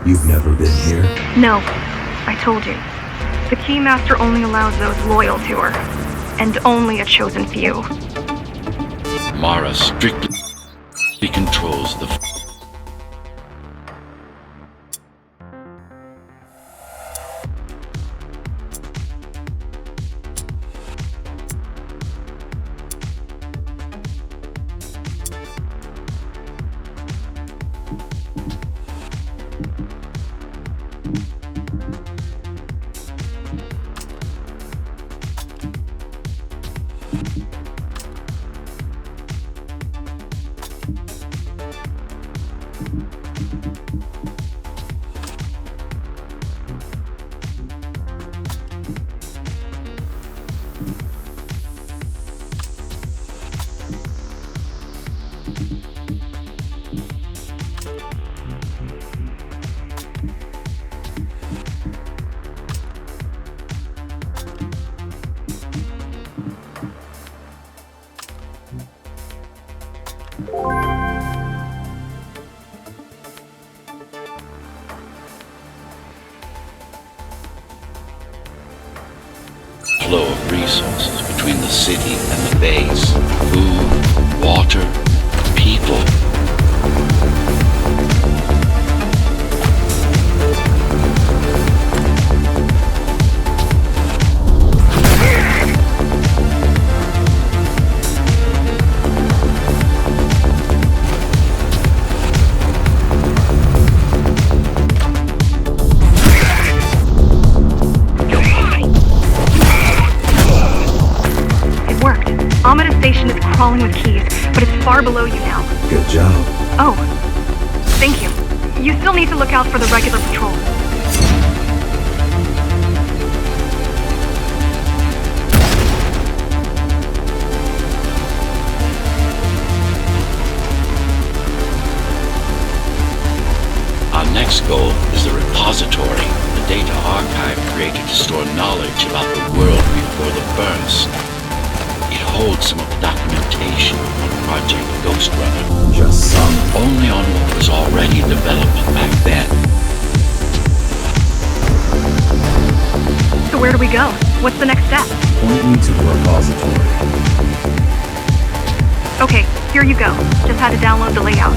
You've never been here? No, I told you. The Keymaster only allows those loyal to her, and only a chosen few. Mara strictly controls the... flow of resources between the city and the base. Food, water, people. Crawling with keys, but it's far below you now. Good job. Oh, thank you. You still need to look out for the regular patrol. Our next goal is the repository, the data archive created to store knowledge about the world before the burst. It holds some of the documentation on Project GhostRunner. Just some? Only on what was already developed back then. So where do we go? What's the next step? Point me to the repository. Okay, here you go. Just had to download the layout.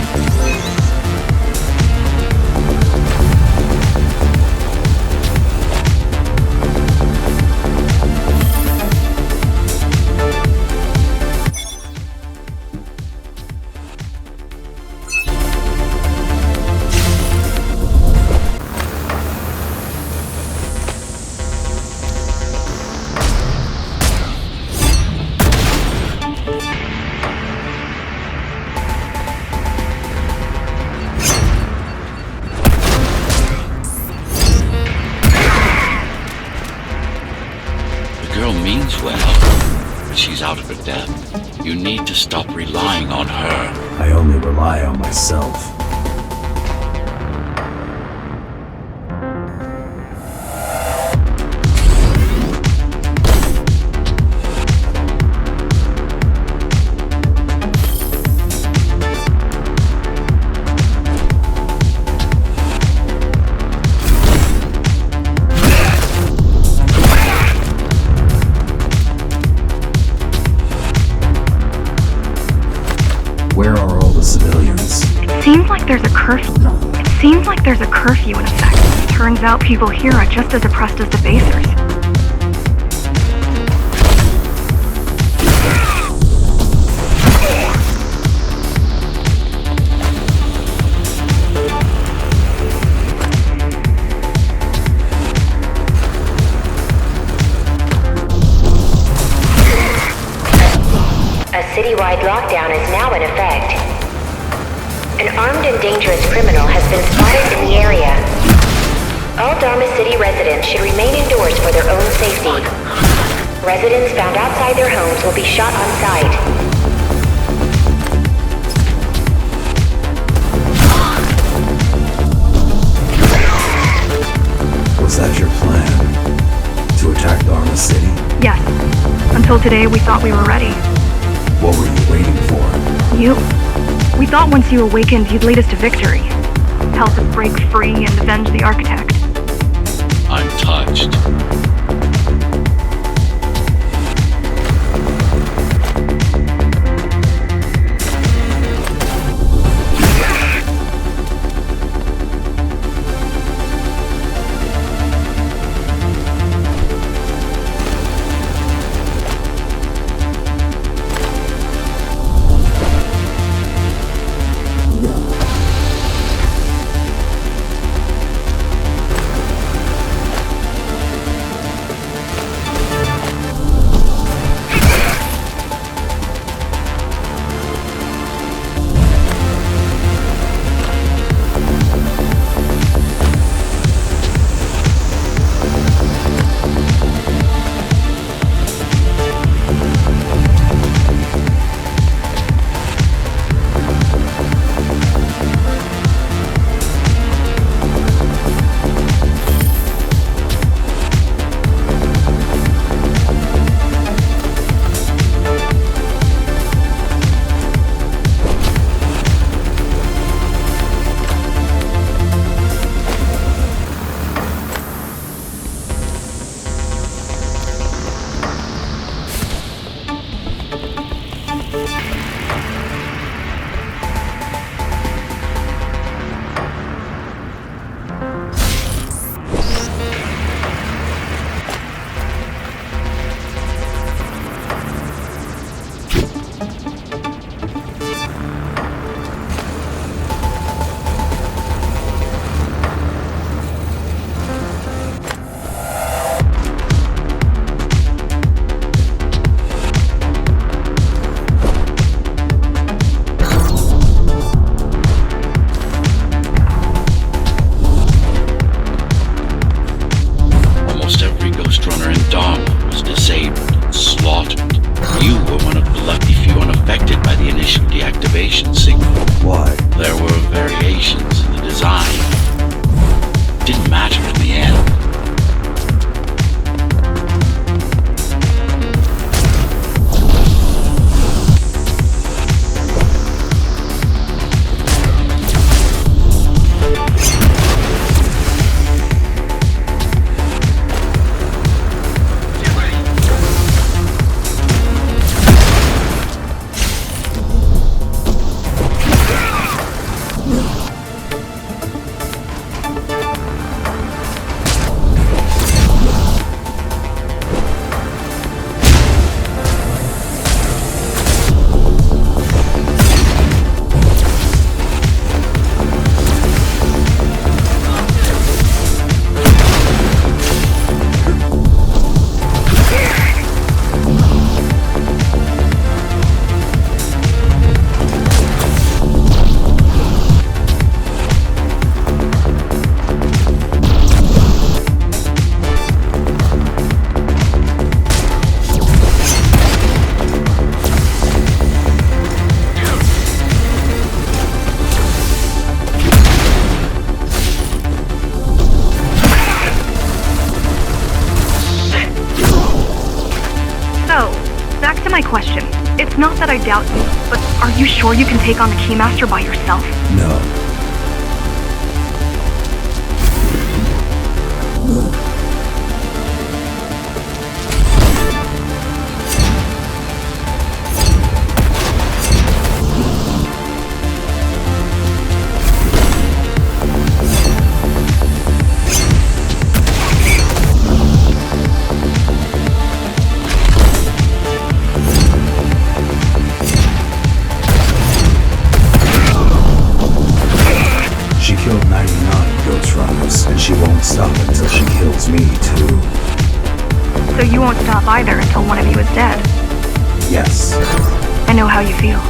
Out of her depth. You need to stop relying on her. I only rely on myself. Seems like there's a curfew in effect. Turns out people here are just as oppressed as debasers. A citywide lockdown is now in effect. An armed and dangerous criminal has been spotted in the area. All Dharma City residents should remain indoors for their own safety. Residents found outside their homes will be shot on sight. Was that your plan? To attack Dharma City? Yes. Until today, we thought we were ready. What were you waiting for? You. We thought once you awakened, you'd lead us to victory. help us break free and avenge the architect. I'm touched. GhostRunner in Dharma was disabled, slaughtered. You were one of the lucky few unaffected by the initial deactivation signal. Why? There were variations in the design. Didn't matter in the end. Question. It's not that I doubt you, but are you sure you can take on the Keymaster by yourself? No. Killed 99 GhostRunners, and she won't stop until she kills me, too. So you won't stop either until one of you is dead? Yes. I know how you feel.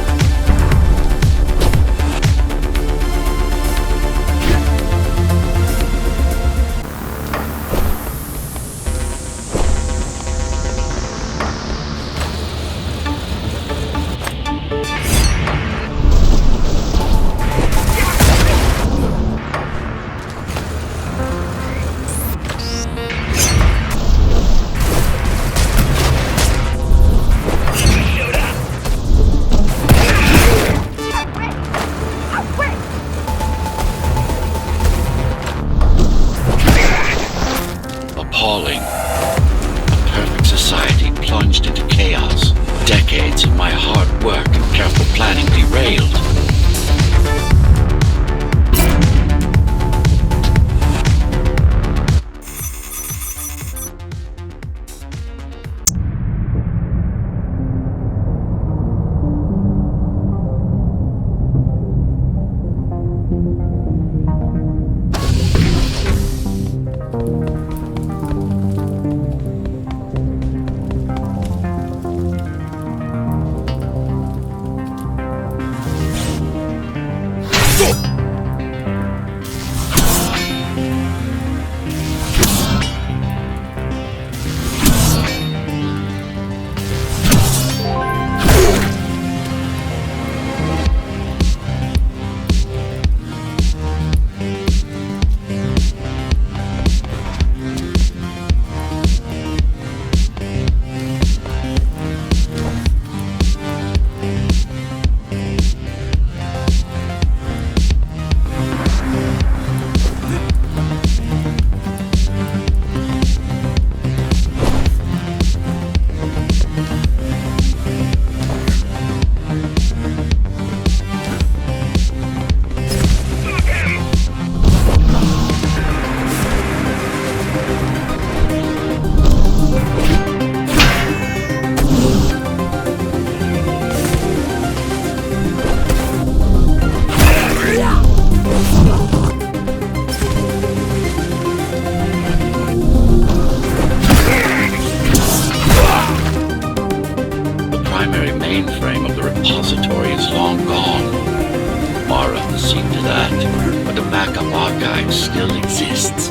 still exists.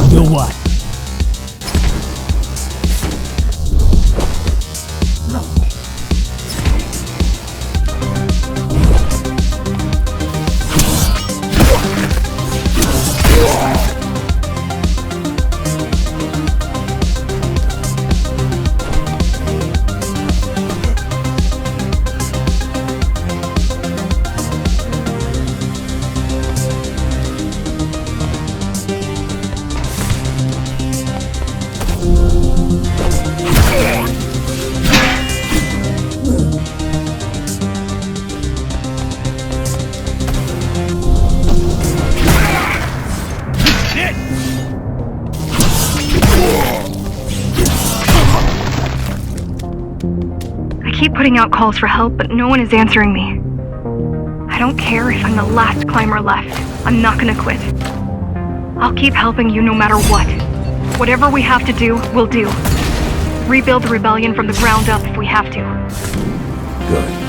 You know what? Putting out calls for help, but no one is answering me. I don't care if I'm the last climber left. I'm not gonna quit. I'll keep helping you no matter what. Whatever we have to do, we'll do. Rebuild the rebellion from the ground up if we have to. Good.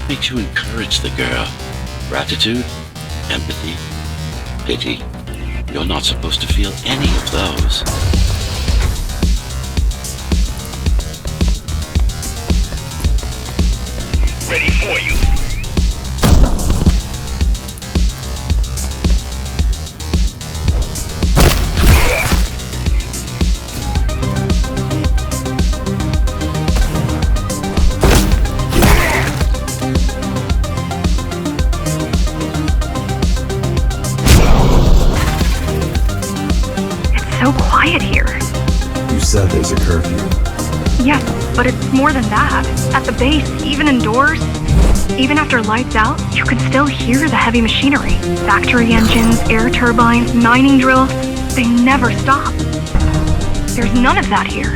Makes you encourage the girl. Gratitude, empathy, pity. You're not supposed to feel any of those. Ready for you. Said there's a curfew. Yes, but it's more than that. At the base, even indoors, even after lights out, you could still hear the heavy machinery. Factory engines, air turbines, mining drills, they never stop. There's none of that here.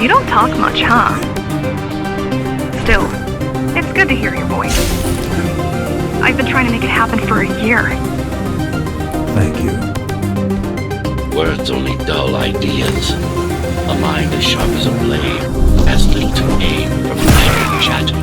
You don't talk much, huh? Still, it's good to hear your voice. I've been trying to make it happen for a year. Thank you. Words only dull ideas. A mind as sharp as a blade has little to gain from idle chatter.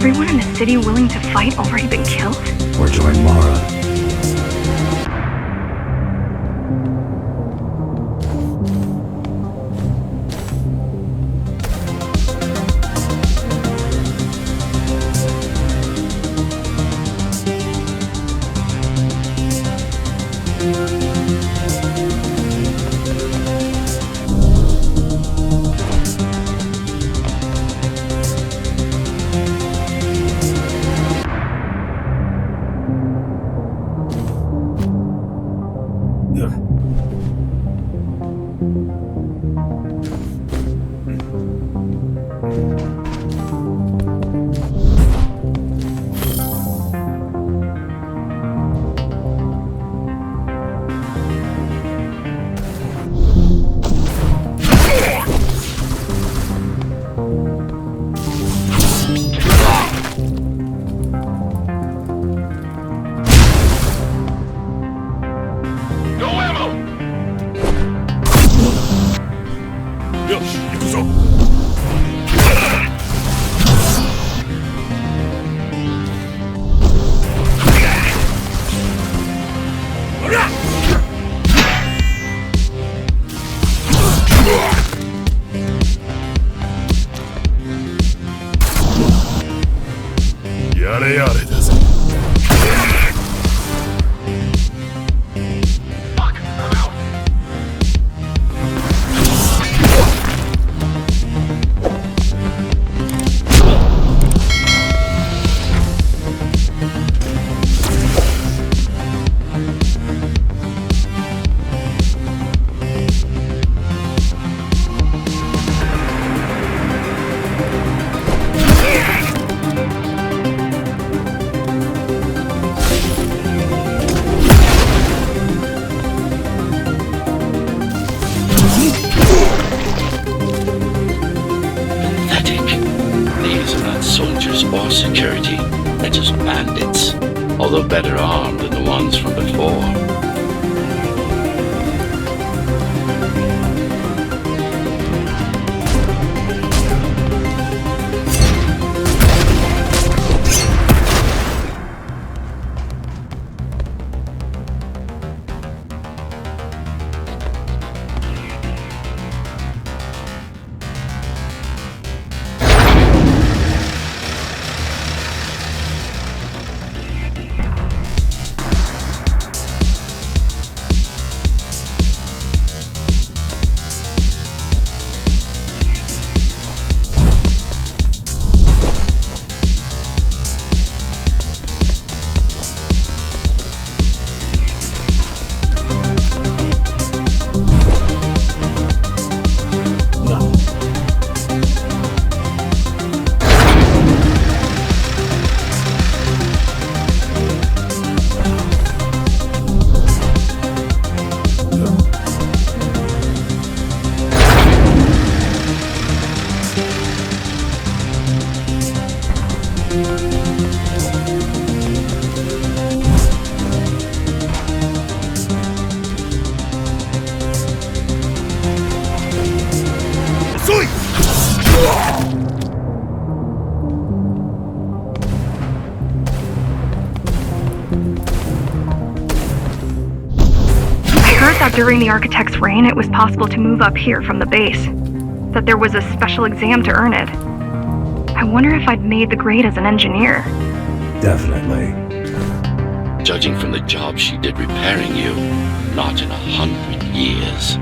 Everyone in the city willing to fight already been killed? Or join Mara. Or security, they're just bandits, although better armed than the ones from before. that during the architect's reign it was possible to move up here from the base. That there was a special exam to earn it. I wonder if I'd made the grade as an engineer. Definitely. Judging from the job she did repairing you, not in 100 years.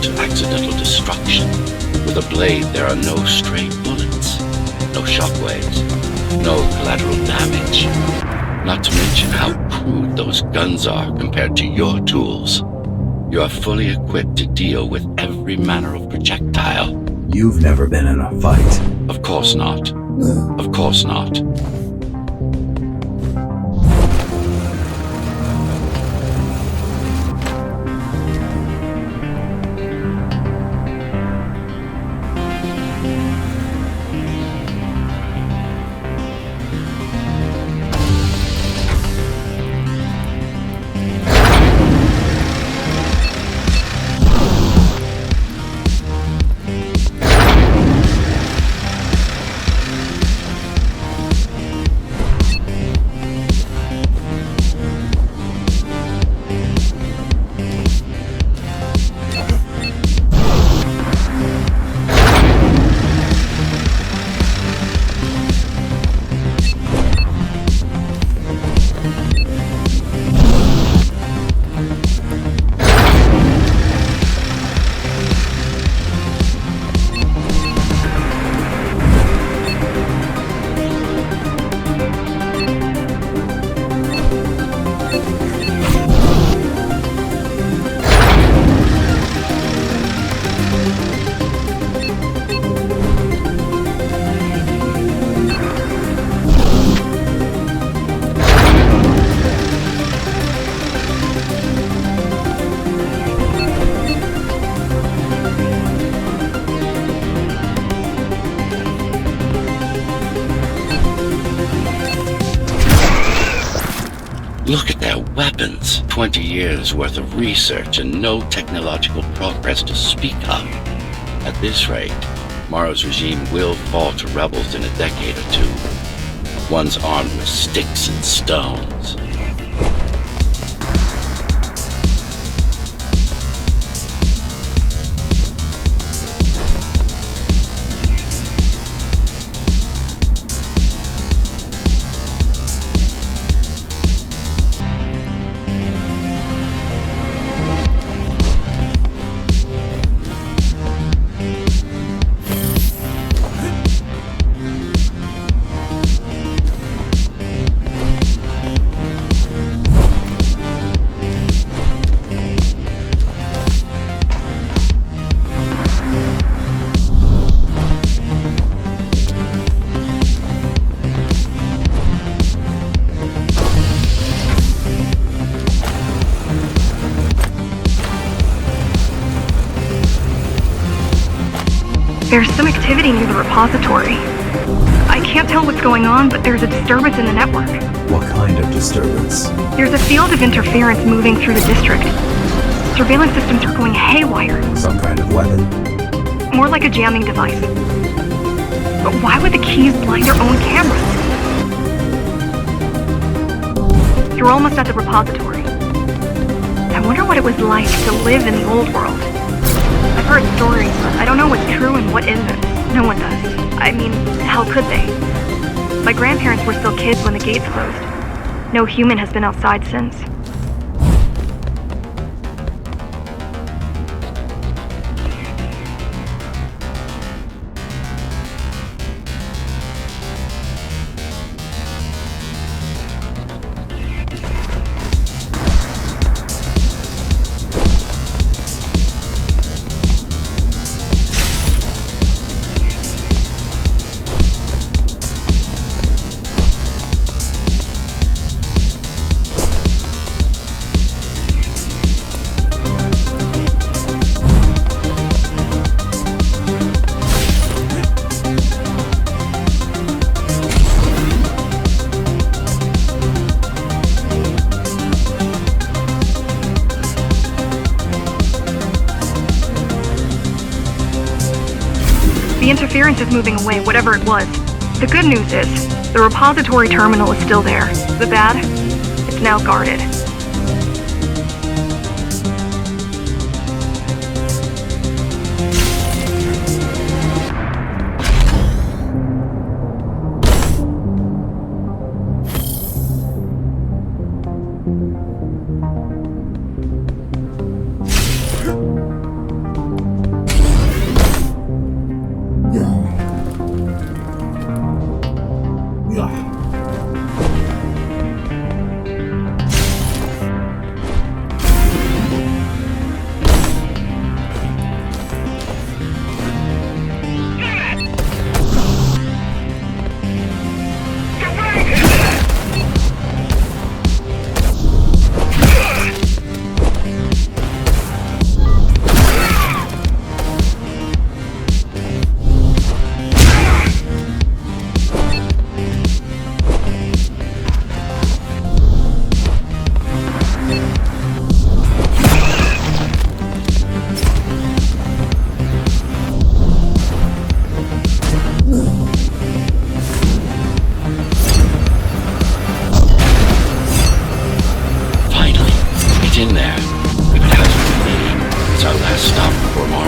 to accidental destruction. With a blade, there are no stray bullets, no shockwaves, no collateral damage. Not to mention how crude those guns are compared to your tools. You are fully equipped to deal with every manner of projectile. You've never been in a fight. Of course not. Of course not. Look at their weapons. 20 years worth of research and no technological progress to speak of. At this rate, Morrow's regime will fall to rebels in a decade or two. One's armed with sticks and stones. There's some activity near the repository. I can't tell what's going on, but there's a disturbance in the network. What kind of disturbance? There's a field of interference moving through the district. Surveillance systems are going haywire. Some kind of weapon? More like a jamming device. But why would the keys blind their own cameras? You're almost at the repository. I wonder what it was like to live in the old world. I've heard stories, but I don't know what's true and what isn't. No one does. I mean, how could they? My grandparents were still kids when the gates closed. No human has been outside since. The interference is moving away, whatever it was. The good news is, the repository terminal is still there. The bad? It's now guarded.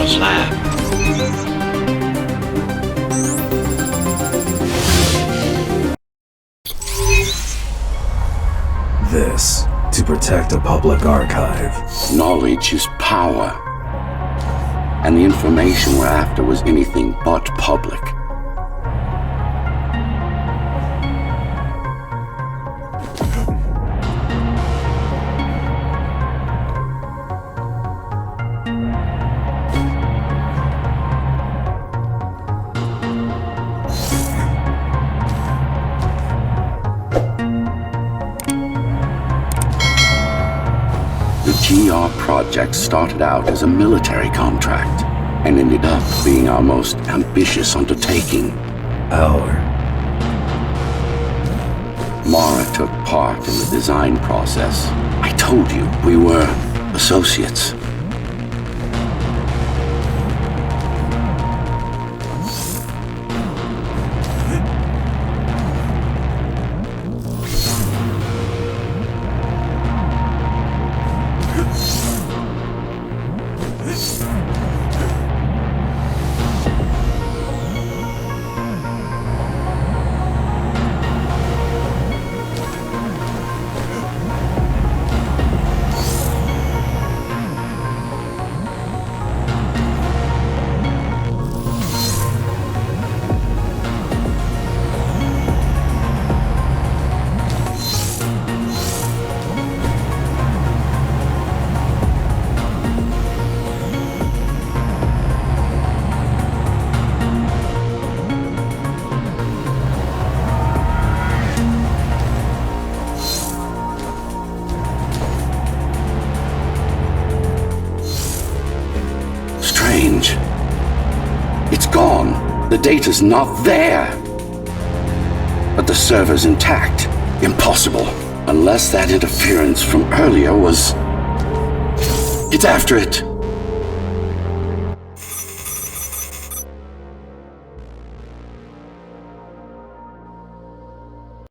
Tower's lab. This to protect a public archive. Knowledge is power. And the information we're after was anything but public. The GR project started out as a military contract and ended up being our most ambitious undertaking. Mara took part in the design process. I told you, we were associates. It's gone. The data's not there. But the server's intact. Impossible. Unless that interference from earlier was... It's after it.